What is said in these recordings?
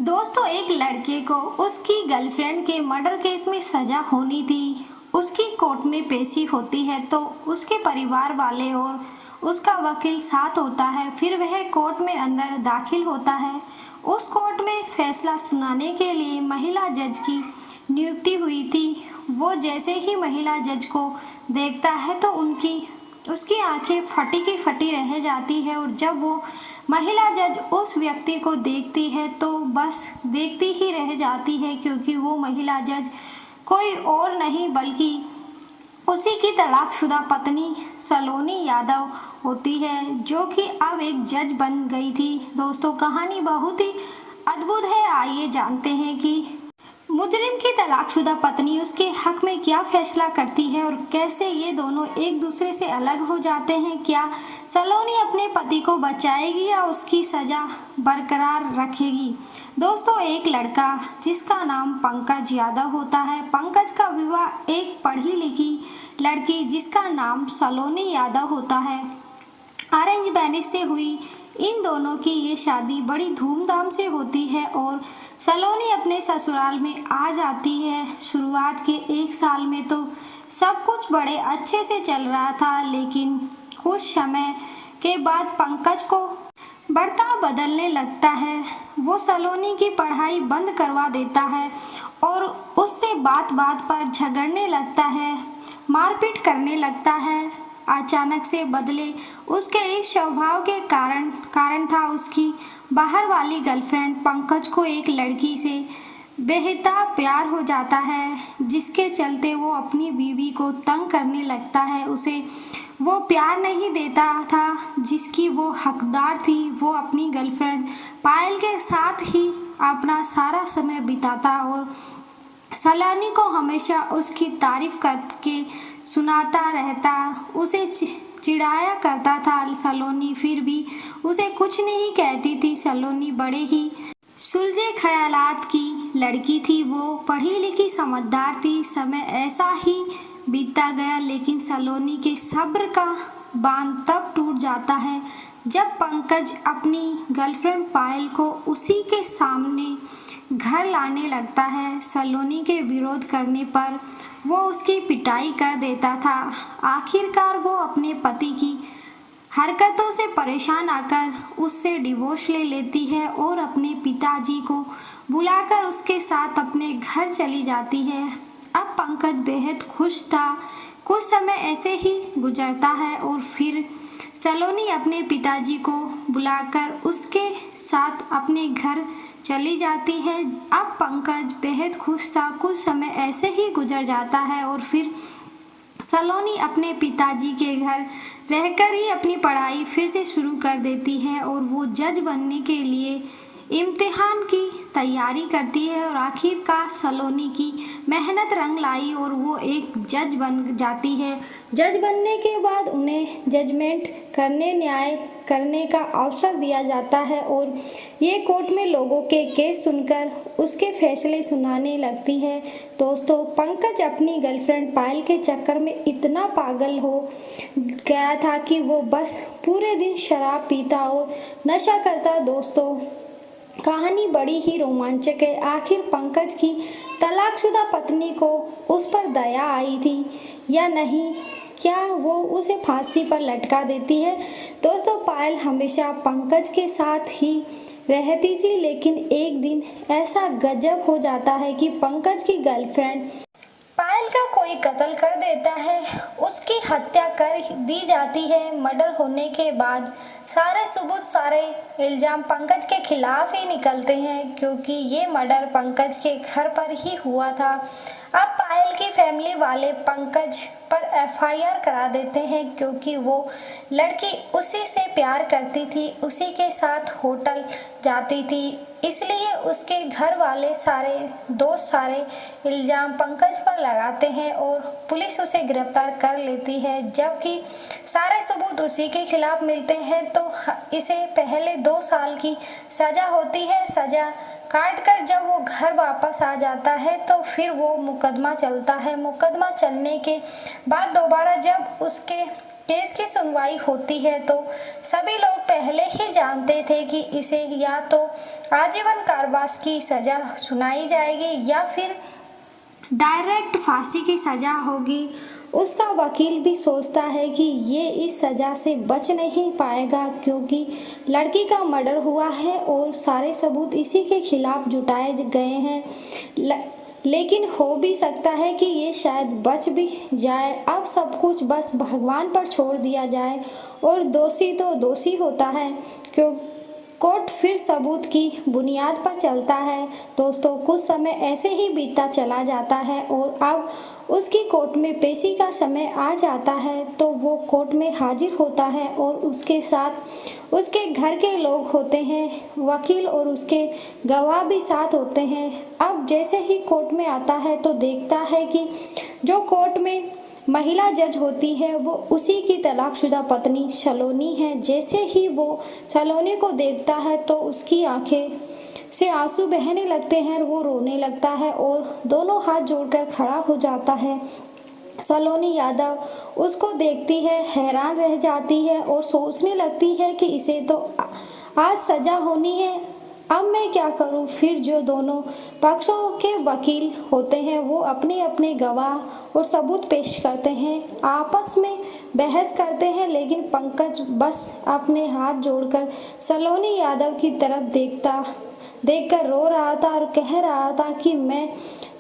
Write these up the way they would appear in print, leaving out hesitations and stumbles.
दोस्तों, एक लड़के को उसकी गर्लफ्रेंड के मर्डर केस में सजा होनी थी। उसकी कोर्ट में पेशी होती है तो उसके परिवार वाले और उसका वकील साथ होता है। फिर वह कोर्ट में अंदर दाखिल होता है। उस कोर्ट में फैसला सुनाने के लिए महिला जज की नियुक्ति हुई थी। वो जैसे ही महिला जज को देखता है तो उसकी आंखें फटी की फटी रह जाती है, और जब वो महिला जज उस व्यक्ति को देखती है तो बस देखती ही रह जाती है, क्योंकि वो महिला जज कोई और नहीं बल्कि उसी की तलाकशुदा पत्नी सलोनी यादव होती है, जो कि अब एक जज बन गई थी। दोस्तों, कहानी बहुत ही अद्भुत है। आइए जानते हैं कि मुजरिम की तलाकशुदा पत्नी उसके हक में क्या फैसला करती है और कैसे ये दोनों एक दूसरे से अलग हो जाते हैं। क्या सलोनी अपने पति को बचाएगी या उसकी सजा बरकरार रखेगी। दोस्तों, एक लड़का जिसका नाम पंकज यादव होता है। पंकज का विवाह एक पढ़ी लिखी लड़की जिसका नाम सलोनी यादव होता है अरेंज मैरिज से हुई। इन दोनों की ये शादी बड़ी धूमधाम से होती है और सलोनी अपने ससुराल में आ जाती है। शुरुआत के एक साल में तो सब कुछ बड़े अच्छे से चल रहा था, लेकिन कुछ समय के बाद पंकज को बर्ताव बदलने लगता है। वो सलोनी की पढ़ाई बंद करवा देता है और उससे बात बात पर झगड़ने लगता है, मारपीट करने लगता है। अचानक से बदले उसके इस स्वभाव के कारण था उसकी बाहर वाली गर्लफ्रेंड। पंकज को एक लड़की से बेहिसाब प्यार हो जाता है, जिसके चलते वो अपनी बीवी को तंग करने लगता है। उसे वो प्यार नहीं देता था जिसकी वो हकदार थी। वो अपनी गर्लफ्रेंड पायल के साथ ही अपना सारा समय बिताता और सलोनी को हमेशा उसकी तारीफ करके सुनाता रहता, उसे चिढ़ाया करता था। सलोनी फिर भी उसे कुछ नहीं कहती थी। सलोनी बड़े ही सुलझे ख्यालात की लड़की थी। वो पढ़ी लिखी समझदार थी। समय ऐसा ही बीतता गया, लेकिन सलोनी के सब्र का बांध तब टूट जाता है जब पंकज अपनी गर्लफ्रेंड पायल को उसी के सामने घर लाने लगता है। सलोनी के विरोध करने पर वो उसकी पिटाई कर देता था। आखिरकार वो अपने पति की हरकतों से परेशान आकर उससे डिवोर्स ले लेती है और अपने पिताजी को बुलाकर उसके साथ अपने घर चली जाती है। अब पंकज बेहद खुश था। कुछ समय ऐसे ही गुजरता है और फिर सलोनी अपने पिताजी को बुलाकर उसके साथ अपने घर चली जाती है। अब पंकज बेहद खुश था। कुछ समय ऐसे ही गुजर जाता है और फिर सलोनी अपने पिताजी के घर रहकर ही अपनी पढ़ाई फिर से शुरू कर देती है और वो जज बनने के लिए इम्तिहान की तैयारी करती है। और आखिरकार सलोनी की मेहनत रंग लाई और वो एक जज बन जाती है। जज बनने के बाद उन्हें जजमेंट करने न्याय करने का अवसर दिया जाता है और ये कोर्ट में लोगों के केस सुनकर उसके फैसले सुनाने लगती है। दोस्तों, पंकज अपनी गर्लफ्रेंड पायल के चक्कर में इतना पागल हो गया था कि वो बस पूरे दिन शराब पीता और नशा करता। दोस्तों, कहानी बड़ी ही रोमांचक है। आखिर पंकज की तलाकशुदा पत्नी को उस पर दया आई थी या नहीं? क्या वो उसे फांसी पर लटका देती है? दोस्तों, पायल हमेशा पंकज के साथ ही रहती थी, लेकिन एक दिन ऐसा गजब हो जाता है कि पंकज की गर्लफ्रेंड पायल का कोई कत्ल कर देता है। उसकी हत्या कर दी जाती है। मर्डर होने के बाद सारे सबूत, सारे इल्जाम पंकज के खिलाफ ही निकलते हैं, क्योंकि ये मर्डर पंकज के घर पर ही हुआ था। अब पायल की फैमिली वाले पंकज पर एफआईआर करा देते हैं, क्योंकि वो लड़की उसी से प्यार करती थी, उसी के साथ होटल जाती थी। इसलिए उसके घर वाले सारे इल्जाम पंकज पर लगाते हैं और पुलिस उसे गिरफ्तार कर लेती है। जबकि सारे सबूत उसी के खिलाफ मिलते हैं तो इसे पहले 2 साल की सजा होती है। सजा काट कर जब वो घर वापस आ जाता है तो फिर वो मुकदमा चलता है। मुकदमा चलने के बाद दोबारा जब उसके केस की सुनवाई होती है तो सभी लोग पहले ही जानते थे कि इसे या तो आजीवन कारावास की सजा सुनाई जाएगी या फिर डायरेक्ट फांसी की सजा होगी। उसका वकील भी सोचता है कि ये इस सजा से बच नहीं पाएगा क्योंकि लड़की का मर्डर हुआ है और सारे सबूत इसी के खिलाफ जुटाए गए हैं। लेकिन हो भी सकता है कि ये शायद बच भी जाए। अब सब कुछ बस भगवान पर छोड़ दिया जाए और दोषी तो दोषी होता है क्यों कोर्ट फिर सबूत की बुनियाद पर चलता है। दोस्तों, कुछ समय ऐसे ही बीतता चला जाता है और अब उसकी कोर्ट में पेशी का समय आ जाता है तो वो कोर्ट में हाजिर होता है और उसके साथ उसके घर के लोग होते हैं, वकील और उसके गवाह भी साथ होते हैं। अब जैसे ही कोर्ट में आता है तो देखता है कि जो कोर्ट में महिला जज होती है वो उसी की तलाकशुदा पत्नी सलोनी है। जैसे ही वो सलोनी को देखता है तो उसकी आंखें से आंसू बहने लगते हैं, वो रोने लगता है और दोनों हाथ जोड़कर खड़ा हो जाता है। सलोनी यादव उसको देखती है, हैरान रह जाती है और सोचने लगती है कि इसे तो आज सजा होनी है, अब मैं क्या करूं। फिर जो दोनों पक्षों के वकील होते हैं वो अपने अपने गवाह और सबूत पेश करते हैं, आपस में बहस करते हैं, लेकिन पंकज बस अपने हाथ जोड़कर सलोनी यादव की तरफ देखकर रो रहा था और कह रहा था कि मैं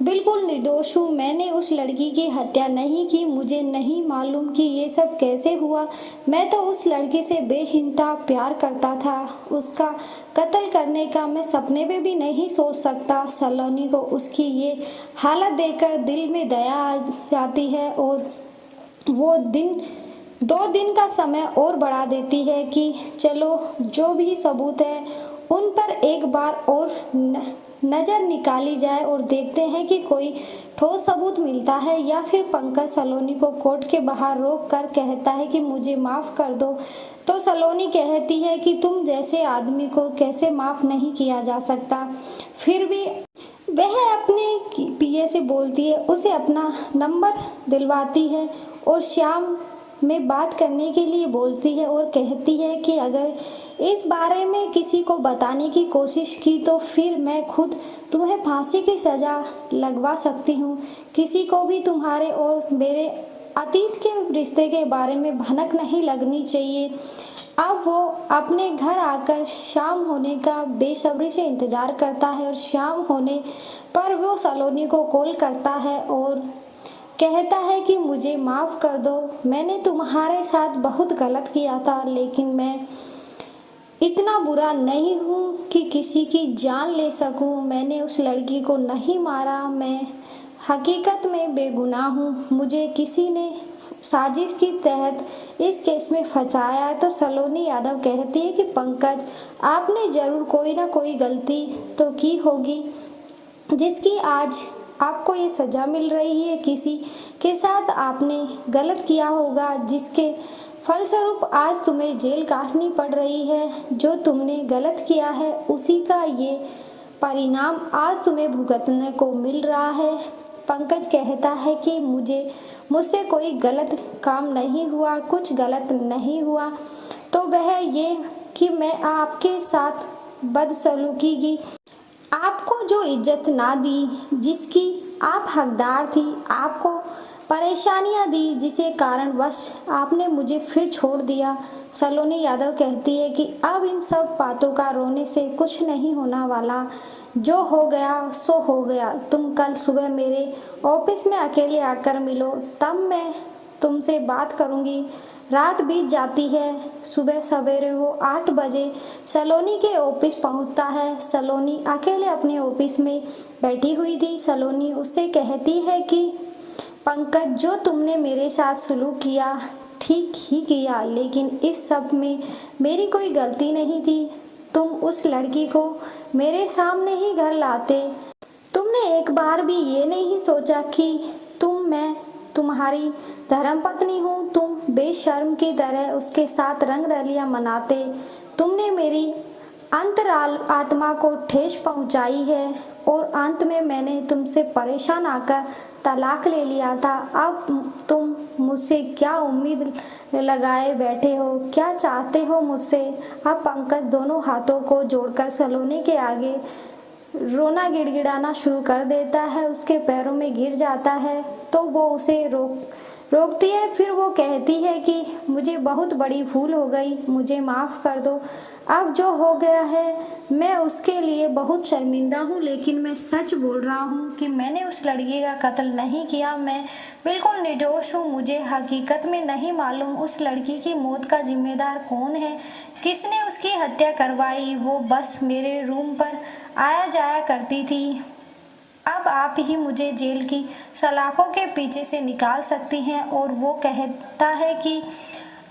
बिल्कुल निर्दोष हूँ, मैंने उस लड़की की हत्या नहीं की, मुझे नहीं मालूम कि ये सब कैसे हुआ। मैं तो उस लड़की से बेहिंता प्यार करता था, उसका कत्ल करने का मैं सपने में भी नहीं सोच सकता। सलोनी को उसकी ये हालत देखकर दिल में दया आ जाती है और वो 2 दिन का समय और बढ़ा देती है कि चलो जो भी सबूत है उन पर एक बार और नज़र निकाली जाए और देखते हैं कि कोई ठोस सबूत मिलता है या फिर पंकज सलोनी को कोर्ट के बाहर रोक कर कहता है कि मुझे माफ़ कर दो। तो सलोनी कहती है कि तुम जैसे आदमी को कैसे माफ़ नहीं किया जा सकता। फिर भी वह अपने पीए से बोलती है, उसे अपना नंबर दिलवाती है और शाम में बात करने के लिए बोलती है और कहती है कि अगर इस बारे में किसी को बताने की कोशिश की तो फिर मैं खुद तुम्हें फांसी की सज़ा लगवा सकती हूँ। किसी को भी तुम्हारे और मेरे अतीत के रिश्ते के बारे में भनक नहीं लगनी चाहिए। अब वो अपने घर आकर शाम होने का बेसब्री से इंतज़ार करता है और शाम होने पर वो सलोनी को कॉल करता है और कहता है कि मुझे माफ़ कर दो, मैंने तुम्हारे साथ बहुत गलत किया था, लेकिन मैं इतना बुरा नहीं हूँ कि किसी की जान ले सकूँ। मैंने उस लड़की को नहीं मारा, मैं हकीकत में बेगुनाह हूँ, मुझे किसी ने साजिश के तहत इस केस में फंसाया। तो सलोनी यादव कहती है कि पंकज, आपने ज़रूर कोई ना कोई गलती तो की होगी जिसकी आज आपको ये सज़ा मिल रही है। किसी के साथ आपने गलत किया होगा जिसके फलस्वरूप आज तुम्हें जेल काटनी पड़ रही है। जो तुमने गलत किया है उसी का ये परिणाम आज तुम्हें भुगतने को मिल रहा है। पंकज कहता है कि मुझसे कोई गलत काम नहीं हुआ, कुछ गलत नहीं हुआ, तो वह ये कि मैं आपके साथ बदसलूकी की, आपको जो इज्जत ना दी जिसकी आप हकदार थी, आपको परेशानियां दी जिसे कारणवश आपने मुझे फिर छोड़ दिया। सलोनी यादव कहती है कि अब इन सब बातों का रोने से कुछ नहीं होने वाला, जो हो गया सो हो गया। तुम कल सुबह मेरे ऑफिस में अकेले आकर मिलो, तब मैं तुमसे बात करूंगी। रात बीत जाती है, सुबह सवेरे वो 8 बजे सलोनी के ऑफिस पहुंचता है। सलोनी अकेले अपने ऑफिस में बैठी हुई थी। सलोनी उससे कहती है कि पंकज, जो तुमने मेरे साथ सलूक किया ठीक ही किया, लेकिन इस सब में मेरी कोई गलती नहीं थी। तुम उस लड़की को मेरे सामने ही घर लाते, तुमने एक बार भी ये नहीं सोचा कि मैं तुम्हारी धर्मपत्नी हूँ। तुम बेशर्म की तरह उसके साथ रंग रलियां मनाते। तुमने मेरी अंतराल आत्मा को ठेस पहुँचाई है और अंत में मैंने तुमसे परेशान आकर तलाक ले लिया था। अब तुम मुझसे क्या उम्मीद लगाए बैठे हो, क्या चाहते हो मुझसे? अब पंकज दोनों हाथों को जोड़कर सलोनी के आगे रोना गिड़गिड़ाना शुरू कर देता है। उसके पैरों में गिर जाता है तो वो उसे रोकती है। फिर वो कहती है कि मुझे बहुत बड़ी भूल हो गई, मुझे माफ़ कर दो। अब जो हो गया है मैं उसके लिए बहुत शर्मिंदा हूँ, लेकिन मैं सच बोल रहा हूँ कि मैंने उस लड़की का कत्ल नहीं किया। मैं बिल्कुल निर्दोष हूँ। मुझे हकीकत में नहीं मालूम उस लड़की की मौत का जिम्मेदार कौन है, किसने उसकी हत्या करवाई। वो बस मेरे रूम पर आया जाया करती थी। अब आप ही मुझे जेल की सलाखों के पीछे से निकाल सकती हैं। और वो कहता है कि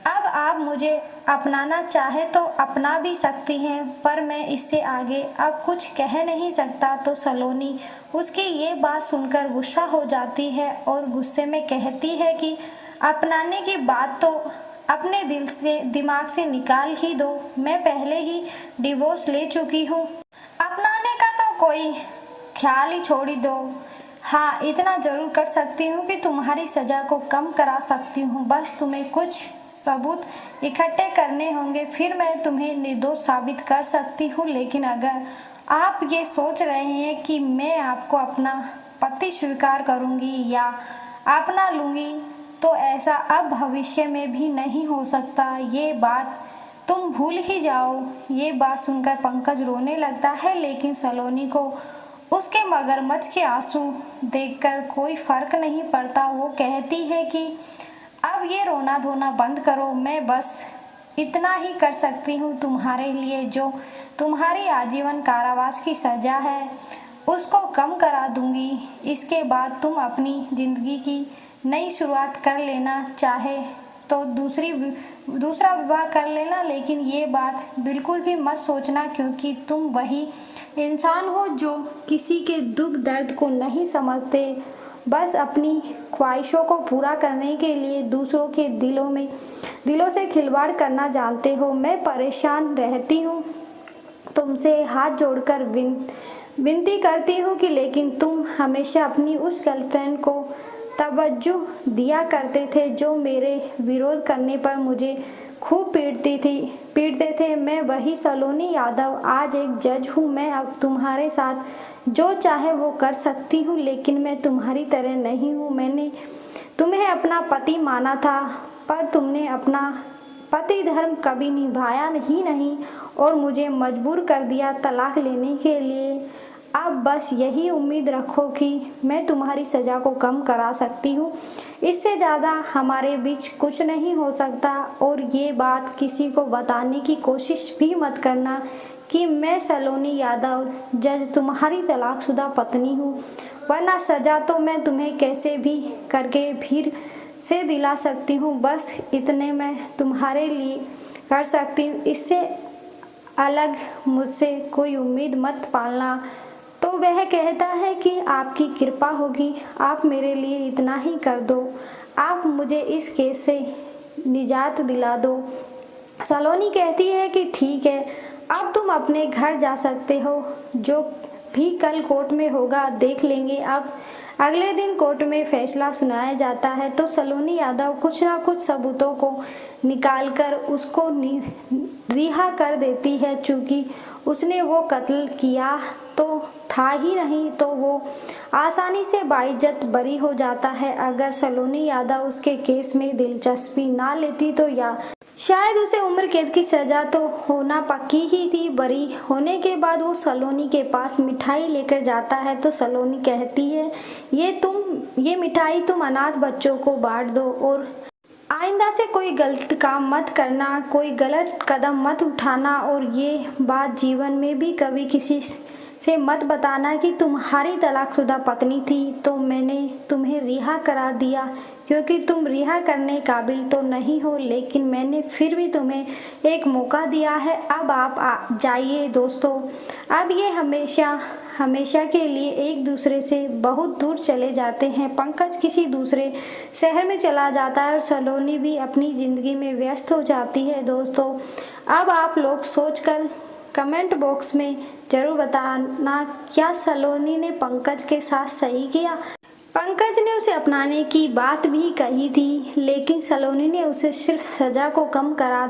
अब आप मुझे अपनाना चाहे तो अपना भी सकती हैं, पर मैं इससे आगे अब कुछ कह नहीं सकता। तो सलोनी उसकी ये बात सुनकर गुस्सा हो जाती है और गुस्से में कहती है कि अपनाने की बात तो अपने दिमाग से निकाल ही दो। मैं पहले ही डिवोर्स ले चुकी हूँ, अपनाने का तो कोई ख्याल ही छोड़ दो। हाँ, इतना ज़रूर कर सकती हूँ कि तुम्हारी सज़ा को कम करा सकती हूँ। बस तुम्हें कुछ सबूत इकट्ठे करने होंगे, फिर मैं तुम्हें निर्दोष साबित कर सकती हूँ। लेकिन अगर आप ये सोच रहे हैं कि मैं आपको अपना पति स्वीकार करूँगी या अपना लूँगी, तो ऐसा अब भविष्य में भी नहीं हो सकता। ये बात तुम भूल ही जाओ। ये बात सुनकर पंकज रोने लगता है, लेकिन सलोनी को उसके मगरमच्छ के आंसू देखकर कोई फर्क नहीं पड़ता। वो कहती है कि अब ये रोना धोना बंद करो, मैं बस इतना ही कर सकती हूँ तुम्हारे लिए। जो तुम्हारी आजीवन कारावास की सज़ा है उसको कम करा दूंगी। इसके बाद तुम अपनी ज़िंदगी की नई शुरुआत कर लेना, चाहे तो दूसरा विवाह कर लेना, लेकिन ये बात बिल्कुल भी मत सोचना, क्योंकि तुम वही इंसान हो जो किसी के दुख दर्द को नहीं समझते, बस अपनी ख्वाहिशों को पूरा करने के लिए दूसरों के दिलों से खिलवाड़ करना जानते हो। मैं परेशान रहती हूँ, तुमसे हाथ जोड़कर विनती करती हूँ कि लेकिन तुम हमेशा अपनी उस गर्लफ्रेंड को तवज्जो दिया करते थे जो मेरे विरोध करने पर मुझे खूब पीटते थे। मैं वही सलोनी यादव आज एक जज हूँ। मैं अब तुम्हारे साथ जो चाहे वो कर सकती हूँ, लेकिन मैं तुम्हारी तरह नहीं हूँ। मैंने तुम्हें अपना पति माना था, पर तुमने अपना पति धर्म कभी निभाया ही नहीं और मुझे मजबूर कर दिया तलाक लेने के लिए। अब बस यही उम्मीद रखो कि मैं तुम्हारी सज़ा को कम करा सकती हूँ, इससे ज़्यादा हमारे बीच कुछ नहीं हो सकता। और ये बात किसी को बताने की कोशिश भी मत करना कि मैं सलोनी यादव जज तुम्हारी तलाकशुदा पत्नी हूँ, वरना सज़ा तो मैं तुम्हें कैसे भी करके फिर से दिला सकती हूँ। बस इतने मैं तुम्हारे लिए कर सकती हूँ, इससे अलग मुझसे कोई उम्मीद मत पालना। तो वह कहता है कि आपकी कृपा होगी, आप मेरे लिए इतना ही कर दो, आप मुझे इस केस से निजात दिला दो। सलोनी कहती है कि ठीक है, अब तुम अपने घर जा सकते हो, जो भी कल कोर्ट में होगा देख लेंगे। अब अगले दिन कोर्ट में फैसला सुनाया जाता है तो सलोनी यादव कुछ ना कुछ सबूतों को निकालकर उसको रिहा कर देती है। चूँकि उसने वो कत्ल किया तो था ही नहीं, तो वो आसानी से बाइज्जत बरी हो जाता है। अगर सलोनी यादव उसके केस में दिलचस्पी ना लेती तो या शायद उसे उम्र कैद की सज़ा तो होना पक्की ही थी। बरी होने के बाद वो सलोनी के पास मिठाई लेकर जाता है तो सलोनी कहती है, ये मिठाई तुम अनाथ बच्चों को बांट दो और आइंदा से कोई गलत काम मत करना, कोई गलत कदम मत उठाना, और ये बात जीवन में भी कभी किसी से मत बताना कि तुम्हारी तलाकशुदा पत्नी थी तो मैंने तुम्हें रिहा करा दिया, क्योंकि तुम रिहा करने काबिल तो नहीं हो, लेकिन मैंने फिर भी तुम्हें एक मौका दिया है। अब आप जाइए दोस्तों। अब ये हमेशा के लिए एक दूसरे से बहुत दूर चले जाते हैं। पंकज किसी दूसरे शहर में चला जाता है और सलोनी भी अपनी ज़िंदगी में व्यस्त हो जाती है। दोस्तों, अब आप लोग सोचकर कमेंट बॉक्स में ज़रूर बताना, क्या सलोनी ने पंकज के साथ सही किया? पंकज ने उसे अपनाने की बात भी कही थी, लेकिन सलोनी ने उसे सिर्फ सजा को कम करा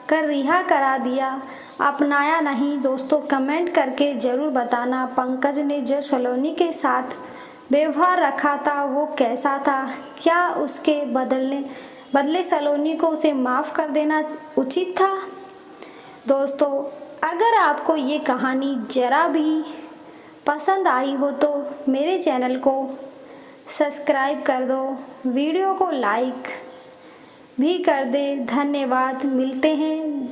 कर रिहा करा दिया, अपनाया नहीं। दोस्तों कमेंट करके ज़रूर बताना, पंकज ने जो सलोनी के साथ व्यवहार रखा था वो कैसा था? क्या उसके बदले सलोनी को उसे माफ़ कर देना उचित था? दोस्तों अगर आपको ये कहानी ज़रा भी पसंद आई हो तो मेरे चैनल को सब्सक्राइब कर दो, वीडियो को लाइक भी कर दे। धन्यवाद, मिलते हैं